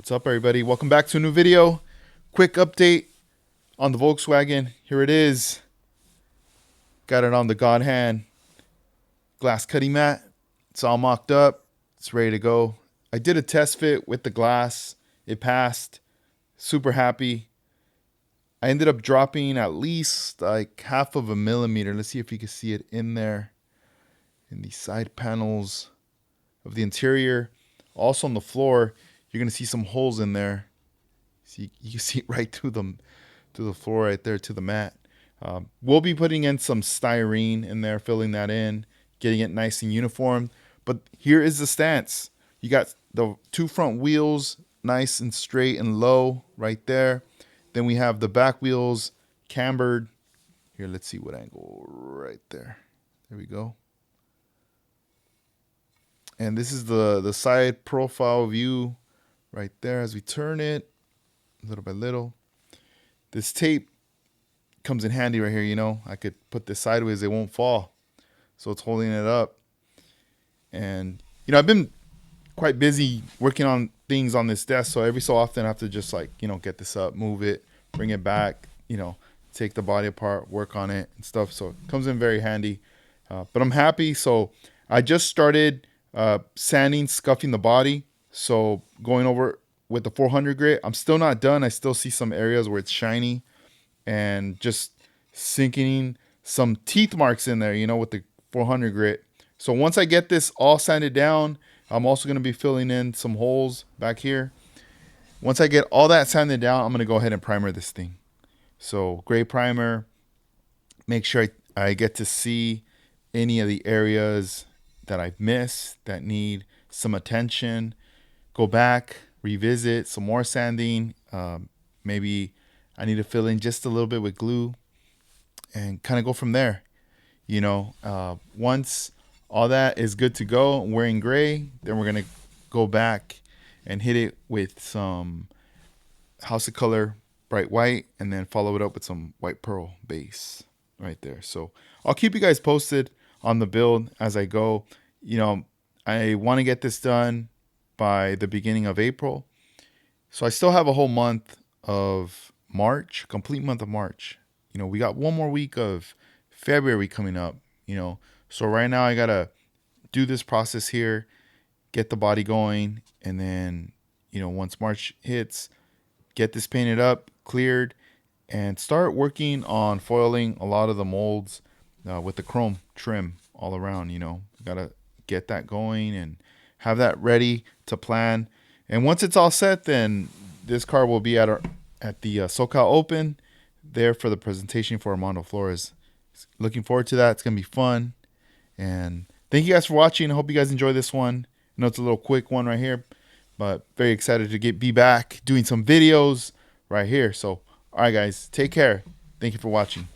What's up, everybody? Welcome back to a new video. Quick update on the Volkswagen. Here it is. Got it on the God Hand glass cutting mat. It's all mocked up. It's ready to go. I did a test fit with the glass. It passed. Super happy. I ended up dropping at least like half of a millimeter. Let's see if you can see it in there. In the side panels of the interior. Also on the floor, you're going to see some holes in there. See, you can see it right through the floor right there to the mat. We'll be putting in some styrene in there, filling that in, getting it nice and uniform. But here is the stance. You got the two front wheels nice and straight and low right there. Then we have the back wheels cambered. Here, let's see what angle. Right there. There we go. And this is the side profile view right there as we turn it little by little. This tape comes in handy right here, you know. I could put this sideways, it won't fall. So it's holding it up. And, you know, I've been quite busy working on things on this desk. So every so often I have to just like, you know, get this up, move it, bring it back, you know, take the body apart, work on it and stuff. So it comes in very handy. But I'm happy. So I just started sanding, scuffing the body. So going over with the 400 grit. I'm still not done. I still see some areas where it's shiny and just sinking some teeth marks in there, you know, with the 400 grit. So once I get this all sanded down, I'm also going to be filling in some holes back here. Once I get all that sanded down, I'm going to go ahead and primer this thing. So gray primer, make sure I get to see any of the areas that I've missed that need some attention. Go back, revisit some more sanding. Maybe I need to fill in just a little bit with glue and kind of go from there. You know, once all that is good to go, wearing gray, then we're going to go back and hit it with some House of Color bright white and then follow it up with some white pearl base right there. So I'll keep you guys posted on the build as I go. You know, I want to get this done by the beginning of April. So I still have a whole month of March, complete month of March. You know, we got one more week of February coming up, you know. So right now I got to do this process here, get the body going, and then, you know, once March hits, get this painted up, cleared, and start working on foiling a lot of the molds with the chrome trim all around, you know. Got to get that going and have that ready to plan. And once it's all set, then this car will be at the SoCal Open there for the presentation for Armando Flores. Looking forward to that. It's going to be fun. And thank you guys for watching. I hope you guys enjoy this one. I know it's a little quick one right here, but very excited to be back doing some videos right here. So, all right, guys, take care. Thank you for watching.